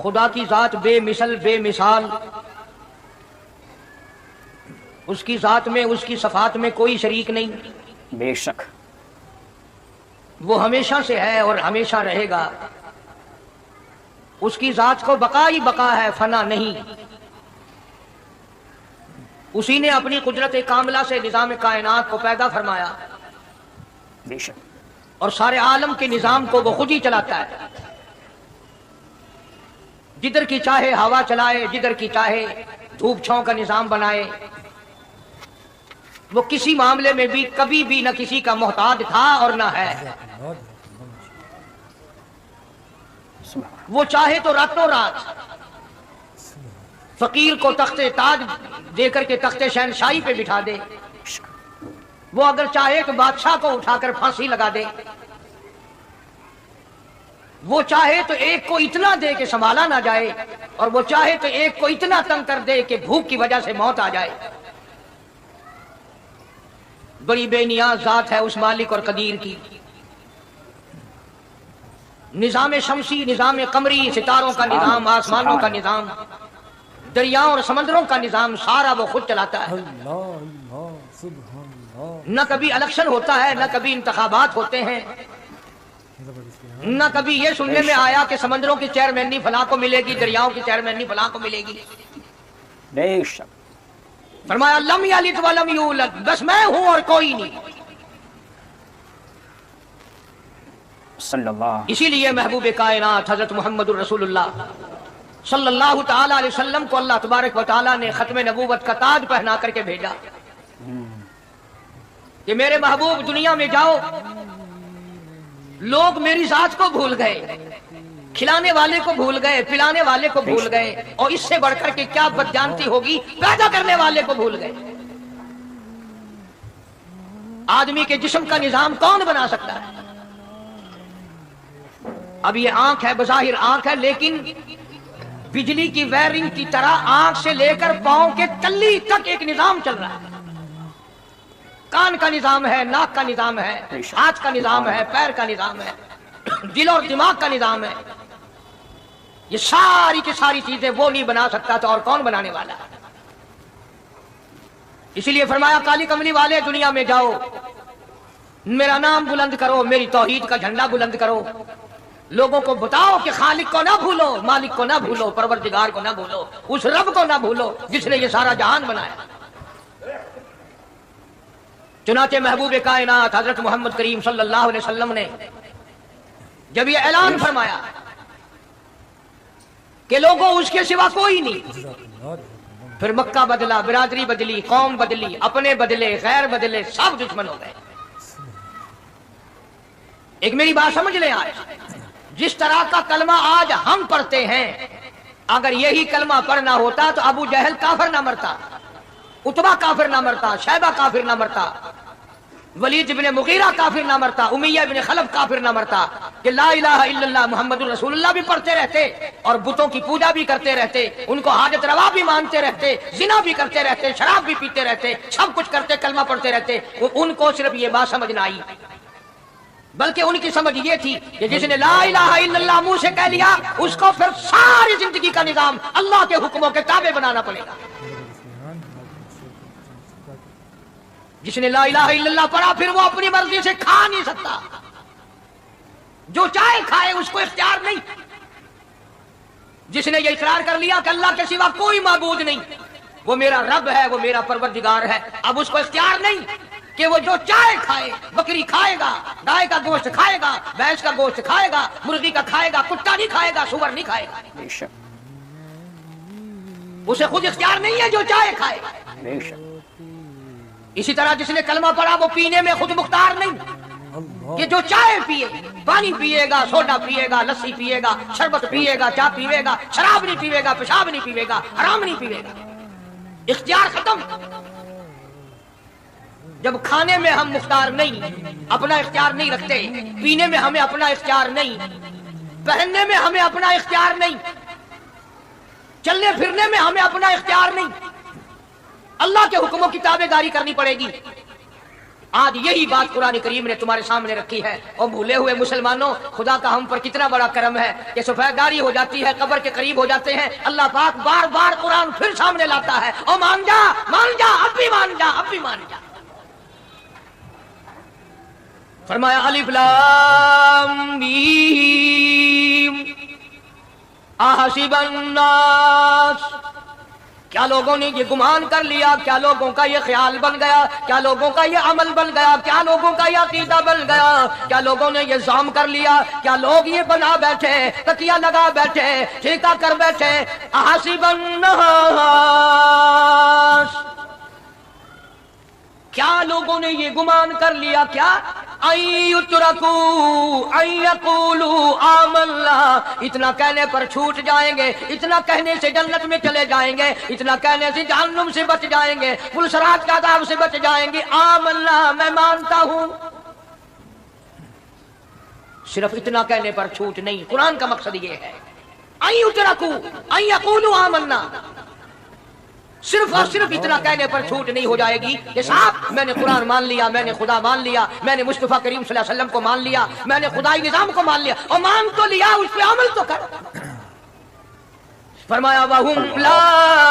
خدا کی ذات بے مثل بے مثال، اس کی ذات میں اس کی صفات میں کوئی شریک نہیں، بے شک وہ ہمیشہ سے ہے اور ہمیشہ رہے گا، اس کی ذات کو بقا ہی بقا ہے، فنا نہیں۔ اسی نے اپنی قدرت کاملہ سے نظام کائنات کو پیدا فرمایا بے شک اور سارے عالم کے نظام کو وہ خود ہی چلاتا ہے، جدھر کی چاہے ہوا چلائے، جدھر کی چاہے دھوپ چھاؤں کا نظام بنائے۔ وہ کسی معاملے میں بھی کبھی بھی نہ کسی کا محتاج تھا اور نہ ہے، وہ چاہے تو راتوں رات فقیر کو تخت تاج دے کر کے تخت شہنشاہی پہ بٹھا دے، وہ اگر چاہے تو بادشاہ کو اٹھا کر پھانسی لگا دے، وہ چاہے تو ایک کو اتنا دے کہ سنبھالا نہ جائے، اور وہ چاہے تو ایک کو اتنا تنگ کر دے کہ بھوک کی وجہ سے موت آ جائے۔ بڑی بے نیاز ذات ہے اس مالک اور قدیر کی۔ نظام شمسی، نظام قمری، ستاروں کا نظام، آسمانوں کا نظام، دریاؤں اور سمندروں کا نظام، سارا وہ خود چلاتا ہے۔ نہ کبھی الیکشن ہوتا ہے، نہ کبھی انتخابات ہوتے ہیں، نہ کبھی یہ سننے میں آیا کہ سمندروں کی چیئرمینی فلاں کو ملے گی، دریاؤں کی چیئرمینی فلاں کو ملے گی۔ بے شک فرمایا لم یلد ولم یولد، بس میں ہوں اور کوئی نہیں۔ صلی اللہ اسی لیے محبوب کائنات حضرت محمد الرسول اللہ صلی اللہ تعالی علیہ وسلم کو اللہ تبارک و تعالی نے ختم نبوت کا تاج پہنا کر کے بھیجا کہ میرے محبوب دنیا میں جاؤ، لوگ میری ذات کو بھول گئے، کھلانے والے کو بھول گئے، پلانے والے کو بھول گئے، اور اس سے بڑھ کر کے کیا بدجانتی ہوگی، پیدا کرنے والے کو بھول گئے۔ آدمی کے جسم کا نظام کون بنا سکتا ہے؟ اب یہ آنکھ ہے، بظاہر آنکھ ہے، لیکن بجلی کی وائرنگ کی طرح آنکھ سے لے کر پاؤں کے تلی تک ایک نظام چل رہا ہے۔ کان کا نظام ہے، ناک کا نظام ہے، ہاتھ کا نظام ہے، پیر کا نظام ہے، دل اور دماغ کا نظام ہے۔ یہ ساری کی ساری چیزیں وہ نہیں بنا سکتا تو اور کون بنانے والا ہے؟ اسی لیے فرمایا کالی کملی والے دنیا میں جاؤ، میرا نام بلند کرو، میری توحید کا جھنڈا بلند کرو، لوگوں کو بتاؤ کہ خالق کو نہ بھولو، مالک کو نہ بھولو، پروردگار کو نہ بھولو، اس رب کو نہ بھولو جس نے یہ سارا جہان بنایا۔ چنانچہ محبوب کائنات حضرت محمد کریم صلی اللہ علیہ وسلم نے جب یہ اعلان فرمایا کہ لوگوں اس کے سوا کوئی نہیں، پھر مکہ بدلا، برادری بدلی، قوم بدلی، اپنے بدلے، غیر بدلے، سب دشمن ہو گئے۔ ایک میری بات سمجھ لیں، آج جس طرح کا کلمہ آج ہم پڑھتے ہیں، اگر یہی کلمہ پڑھنا ہوتا تو ابو جہل کافر نہ مرتا، اتبا کافر نہ مرتا، شیبہ کافر نہ مرتا، ولید بن مغیرہ کافر نہ مرتا، امیہ بن خلف کافر نہ مرتا، کہ لا الہ الا اللہ محمد الرسول اللہ بھی پڑھتے رہتے اور بتوں کی پوجا بھی کرتے رہتے، ان کو حاجت روا بھی مانتے رہتے، زنا بھی کرتے رہتے، شراب بھی پیتے رہتے، سب کچھ کرتے، کلمہ پڑھتے رہتے۔ ان کو صرف یہ بات سمجھ نہ آئی، بلکہ ان کی سمجھ یہ تھی کہ جس نے لا الہ الا اللہ منہ سے کہہ لیا، اس کو پھر ساری زندگی کا نظام اللہ کے حکموں کے تابع بنانا پڑے گا۔ جس نے لا الہ الا اللہ پڑھا، پھر وہ اپنی مرضی سے کھا نہیں سکتا، جو چاہے کھائے، اس کو اختیار نہیں۔ جس نے یہ اقرار کر لیا کہ اللہ کے سوا کوئی معبود نہیں، وہ میرا رب ہے، وہ میرا پروردگار ہے، اب اس کو اختیار نہیں کہ وہ جو چاہے کھائے، بکری کھائے گا، گائے کا گوشت کھائے گا، بھینس کا گوشت کھائے گا، مرغی کا کھائے گا، کتا نہیں کھائے گا، سور نہیں کھائے گا۔ بے شک اسے خود اختیار نہیں ہے، جو چاہے کھائے گا۔ بے شک اسی طرح جس نے کلمہ پڑھا وہ پینے میں خود مختار نہیں کہ جو چائے پیے، پانی پیے گا، سوڈا پیے گا، لسی پیے گا، شربت پیے گا، چائے پیے گا، شراب نہیں پیے گا، پیشاب نہیں پیے گا، حرام نہیں پیے گا۔ اختیار ختم۔ جب کھانے میں ہم مختار نہیں، اپنا اختیار نہیں رکھتے، پینے میں ہمیں اپنا اختیار نہیں، پہننے میں ہمیں اپنا اختیار نہیں، چلنے پھرنے میں ہمیں اپنا اختیار نہیں، اللہ کے حکموں کی تابع داری کرنی پڑے گی۔ آج یہی بات قرآن کریم نے تمہارے سامنے رکھی ہے۔ اور بھولے ہوئے مسلمانوں، خدا کا ہم پر کتنا بڑا کرم ہے کہ سفیداری ہو جاتی ہے، قبر کے قریب ہو جاتے ہیں، اللہ پاک بار بار قرآن پھر سامنے لاتا ہے، اور مان جا اب بھی مان جا، اب بھی مان جا۔ فرمایا الف لام میم احسب الناس، کیا لوگوں نے یہ گمان کر لیا، کیا لوگوں کا یہ خیال بن گیا، کیا لوگوں کا یہ عمل بن گیا، کیا لوگوں کا یہ عقیدہ بن گیا، کیا لوگوں نے یہ زعم کر لیا، کیا لوگ یہ بنا بیٹھے، تکیہ لگا بیٹھے، ٹھیکہ کر بیٹھے، احسب الناس، کیا لوگوں نے یہ گمان کر لیا، کیا ان یترکوا ان یقولوا آمنا، اتنا کہنے پر چھوٹ جائیں گے، اتنا کہنے سے جنت میں چلے جائیں گے، اتنا کہنے سے جہنم سے بچ جائیں گے، پلسرات کے عذاب سے بچ جائیں گے، آمنا میں مانتا ہوں۔ صرف اتنا کہنے پر چھوٹ نہیں، قرآن کا مقصد یہ ہے ان یترکوا ان یقولوا آمنا، صرف اور صرف اتنا کہنے پر چھوٹ نہیں ہو جائے گی کہ صاحب میں نے قرآن مان لیا، میں نے خدا مان لیا، میں نے مصطفیٰ کریم صلی اللہ علیہ وسلم کو مان لیا، میں نے خدائی نظام کو مان لیا، اور مان تو لیا، اس پہ عمل تو کر۔ فرمایا وَهُمْ لَا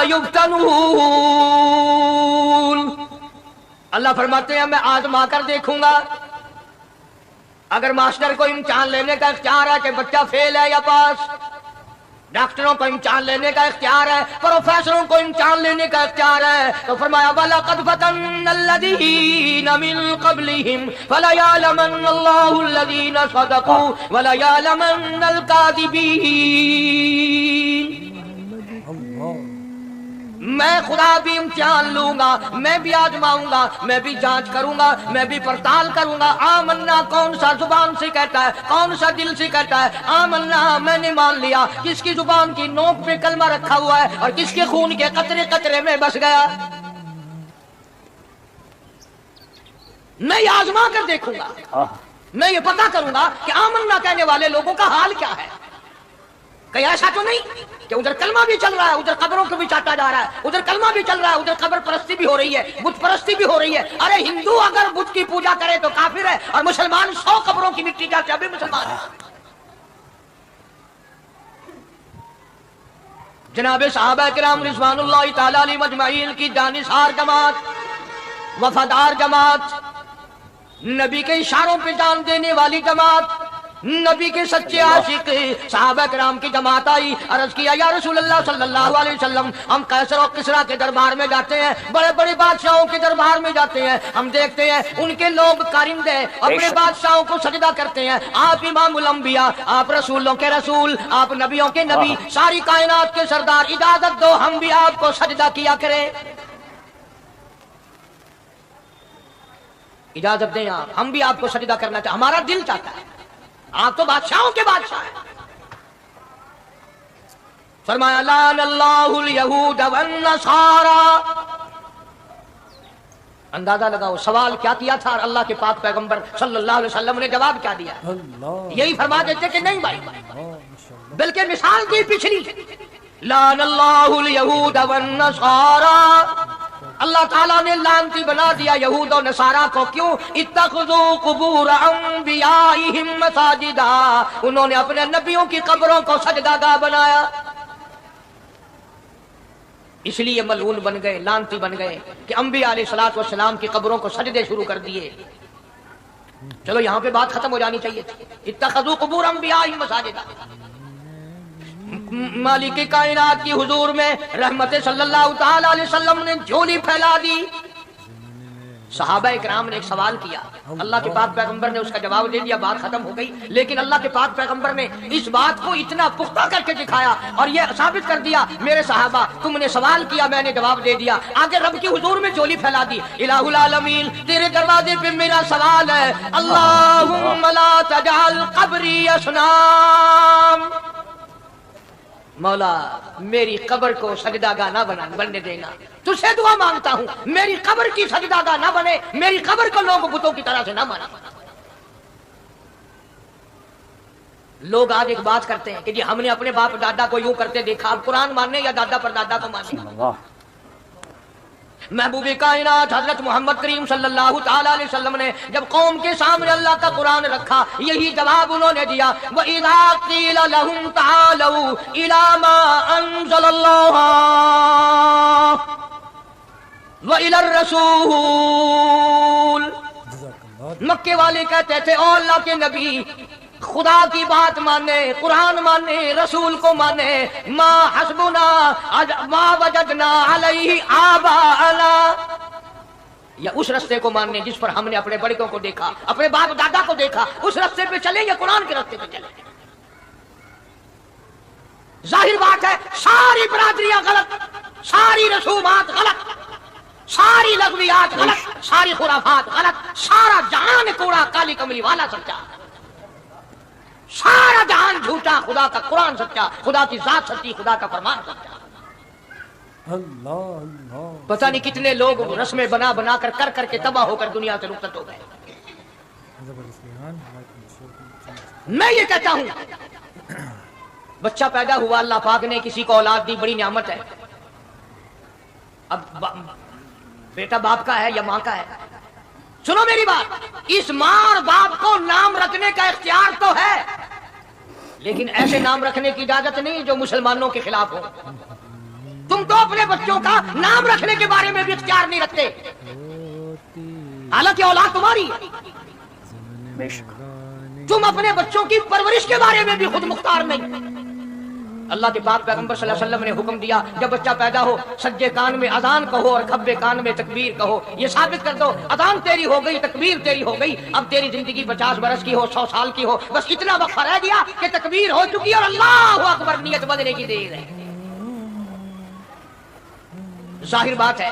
يُفْتَنُونَ، اللہ فرماتے ہیں میں آزما کر دیکھوں گا۔ اگر ماسٹر کو امتحان لینے کا اختیار ہے کہ بچہ فیل ہے یا پاس، ڈاکٹروں کو امتحان لینے کا اختیار ہے، پروفیسروں کو امتحان لینے کا اختیار ہے، تو فرمایا وَلَقَدْ فَتَنَّا الَّذِينَ مِن قَبْلِهِمْ فَلَيَعْلَمَنَّ اللَّهُ الَّذِينَ صَدَقُوا وَلَيَعْلَمَنَّ الْكَاذِبِينَ۔ میں خدا بھی امتحان لوں گا، میں بھی آزماؤں گا، میں بھی جانچ کروں گا، میں بھی پڑتال کروں گا۔ آمنا کون سا زبان سے کہتا ہے، کون سا دل سے کہتا ہے، آمنا میں نے مان لیا، کس کی زبان کی نوک پہ کلمہ رکھا ہوا ہے اور کس کے خون کے قطرے قطرے میں بس گیا۔ میں یہ آزما کر دیکھوں گا، میں یہ پتہ کروں گا کہ آمنا کہنے والے لوگوں کا حال کیا ہے۔ کہیں ایسا تو نہیں کہ ادھر کلمہ بھی چل رہا ہے، ادھر قبروں کو بھی چاٹا جا رہا ہے، ادھر کلمہ بھی چل رہا ہے، ادھر قبر پرستی بھی ہو رہی ہے، بت پرستی بھی ہو رہی ہے۔ ارے ہندو اگر بت کی پوجا کرے تو کافر ہے، اور مسلمان 100 قبروں کی مٹی ڈالتے ابھی مسلمان ہے۔ جناب صحابہ کرام رضوان اللہ تعالی علیہم اجمعین کی جانثار جماعت، وفادار جماعت، نبی کے اشاروں پہ جان دینے والی جماعت، نبی کے سچے عاشق صحابہ کرام کی جماعت آئی، عرض کیا یا رسول اللہ صلی اللہ علیہ وسلم، ہم قیصر و کسریٰ کے دربار میں جاتے ہیں، بڑے بڑے بادشاہوں کے دربار میں جاتے ہیں، ہم دیکھتے ہیں ان کے لوگ کارندے اپنے بادشاہوں کو سجدہ کرتے ہیں، آپ امام الانبیاء، آپ رسولوں کے رسول، آپ نبیوں کے نبی، ساری کائنات کے سردار، اجازت دو ہم بھی آپ کو سجدہ کیا کریں، اجازت دیں آپ، ہم بھی آپ کو سجدہ کرنا چاہتے، ہمارا دل چاہتا ہے، آپ تو بادشاہوں کے بادشاہ ہیں۔ فرمایا لعن اللہ الیہود والنصارى، اندازہ لگاؤ سوال کیا کیا تھا اور اللہ کے پاک پیغمبر صلی اللہ علیہ وسلم نے جواب کیا دیا؟ یہی فرما دیتے کہ نہیں بھائی، بلکہ مثال دی پچھلی، لعن اللہ الیہود والنصارى، اللہ تعالیٰ نے لعنتی بنا دیا یہود و نصارہ کو، کیوں؟ اتخذوا قبور انبیائہم مساجدا، انہوں نے اپنے نبیوں کی قبروں کو سجدہ گاہ بنایا، اس لیے ملعون بن گئے، لعنتی بن گئے کہ انبیاء علیہ السلام کی قبروں کو سجدے شروع کر دیے۔ چلو یہاں پہ بات ختم ہو جانی چاہیے تھی، اتخذوا قبور انبیائہم مساجدا۔ مالک کائنات کی حضور میں رحمت صلی اللہ تعالی علیہ وسلم نے جھولی پھیلا دی۔ صحابہ اکرام نے ایک سوال کیا، اللہ کے پاک پیغمبر نے اس کا جواب دے دیا، بات ختم ہو گئی، لیکن اللہ کے پاک پیغمبر نے اس بات کو اتنا پختہ کر کے دکھایا اور یہ ثابت کر دیا، میرے صحابہ تم نے سوال کیا میں نے جواب دے دیا، آگے رب کی حضور میں جھولی پھیلا دی۔ الہ العالمین تیرے دروازے پہ میرا سوال ہے، اللہم لا تجعل قبری اصنام، مولا میری قبر کو سجدہ گاہ نہ بننے دینا، تجھ سے دعا مانگتا ہوں میری قبر کی سجدہ گاہ نہ بنے، میری قبر کو لوگ بتوں کی طرح سے نہ مانا۔ لوگ آج ایک بات کرتے ہیں کہ جی ہم نے اپنے باپ دادا کو یوں کرتے دیکھا، اب قرآن ماننے یا دادا پر دادا کو ماننے؟ محبوب کائنات حضرت محمد کریم صلی اللہ تعالی علیہ وسلم نے جب قوم کے سامنے اللہ کا قرآن رکھا، یہی جواب انہوں نے دیا، وَإِذَا قِيلَ لَهُمْ تَعَالَوْا إِلَى مَا أَنزَلَ اللَّهُ وَإِلَى الرَّسُولِ، مکے والے کہتے تھے او اللہ کے نبی، خدا کی بات مانے، قرآن مانے، رسول کو مانے، ما حسبنا ما وجدنا علیہ آباءنا، یا اس رستے کو ماننے جس پر ہم نے اپنے بڑوں کو دیکھا، اپنے باپ دادا کو دیکھا، اس رستے پہ چلیں یا قرآن کے رستے پہ چلیں؟ ظاہر بات ہے ساری برادریاں غلط، ساری رسومات غلط، ساری لغویات غلط، ساری خرافات غلط، سارا جہان کوڑا، کالی کملی والا سچا، سارا جہان جھوٹا، خدا کا قرآن سچا، خدا کی ذات سچی، خدا کا فرمان سچا۔ پتہ نہیں کتنے لوگ رسمیں بنا بنا کر کے تباہ ہو کر دنیا سے رخصت ہو گئے۔ میں یہ کہتا ہوں بچہ پیدا ہوا، اللہ پاک نے کسی کو اولاد دی، بڑی نعمت ہے۔ اب بیٹا باپ کا ہے یا ماں کا ہے؟ سنو میری بات، اس ماں اور باپ کو نام رکھنے کا اختیار تو ہے، لیکن ایسے نام رکھنے کی اجازت نہیں جو مسلمانوں کے خلاف ہو۔ تم تو اپنے بچوں کا نام رکھنے کے بارے میں بھی اختیار نہیں رکھتے، حالانکہ اولاد تمہاری ہے۔ بے شک تم اپنے بچوں کی پرورش کے بارے میں بھی خود مختار نہیں۔ اللہ کے پاک پیغمبر صلی اللہ علیہ وسلم نے حکم دیا جب بچہ پیدا ہو سجے کان میں اذان کہو اور کھبے کان میں تکبیر کہو، یہ ثابت کر دو اذان تیری ہو گئی، تکبیر تیری ہو گئی، اب تیری زندگی 50 برس کی ہو، 100 سال کی ہو، بس اتنا وقفہ رہ گیا کہ تکبیر ہو چکی اور اللہ اکبر نیت بدلنے کی دیر ہے۔ ظاہر بات ہے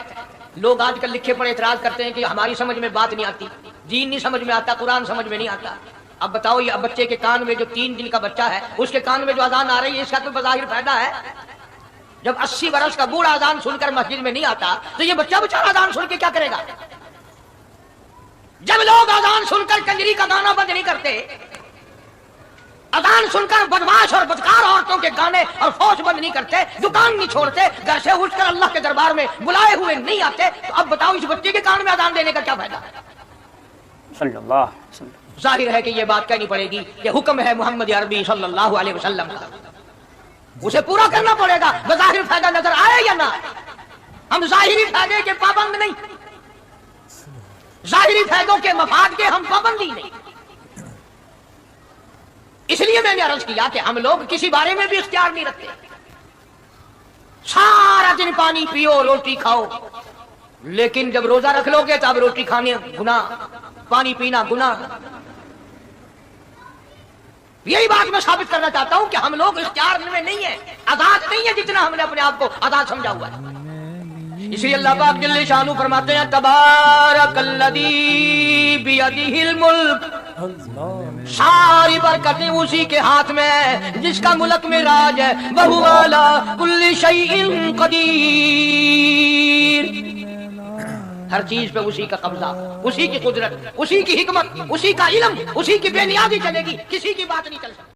لوگ آج کل لکھے پڑے اعتراض کرتے ہیں کہ ہماری سمجھ میں بات نہیں آتی، دین نہیں سمجھ میں آتا، قرآن سمجھ میں نہیں آتا۔ اب بتاؤ یہ بچے کے کان میں جو 3 دن کا بچہ ہے اس کے کان میں جو اذان آ رہی ہے اس کا کوئی بظاہر فائدہ ہے؟ جب 80 برس کا بوڑھا اذان سن کر مسجد میں نہیں آتا تو یہ بچہ بیچارہ اذان سن کے کیا کرے گا؟ جب لوگ اذان سن کر کنجری کا گانا بند نہیں کرتے، اذان سن کر بدماش اور بدکار عورتوں کے گانے اور فوج بند نہیں کرتے، دکان نہیں چھوڑتے، گھر سے اٹھ کر اللہ کے دربار میں بلائے ہوئے نہیں آتے، تو اب بتاؤ اس بچے کے کان میں اذان دینے کا کیا فائدہ؟ صلی اللہ علیہ وسلم۔ ظاہر ہے کہ یہ بات کہنی پڑے گی کہ حکم ہے محمد عربی صلی اللہ علیہ وسلم کا، اسے پورا کرنا پڑے گا، بظاہر فائدہ نظر آئے یا نہ آئے۔ ہم ظاہری فائدے کے پابند نہیں، ظاہری فائدوں کے مفاد کے ہم پابندی نہیں۔ اس لیے میں نے عرض کیا کہ ہم لوگ کسی بارے میں بھی اختیار نہیں رکھتے، سارا دن پانی پیو، روٹی کھاؤ، لیکن جب روزہ رکھ لو گے تو اب روٹی کھانے گناہ، پانی پینا گناہ۔ یہی بات میں ثابت کرنا چاہتا ہوں کہ ہم لوگ اختیار میں نہیں ہیں، آزاد نہیں ہے جتنا ہم نے اپنے آپ کو آزاد سمجھا ہوا ہے۔ اسی اللہ پاک جل شانہ فرماتے ہیں تبارک الذی بیدہ الملک، ساری برکتیں اسی کے ہاتھ میں ہے جس کا ملک میں راج ہے، وہو علی کل شیء قدیر، ہر چیز پہ اسی کا قبضہ، اسی کی قدرت، اسی کی حکمت، اسی کا علم، اسی کی بے نیازی چلے گی، کسی کی بات نہیں چل سکتی۔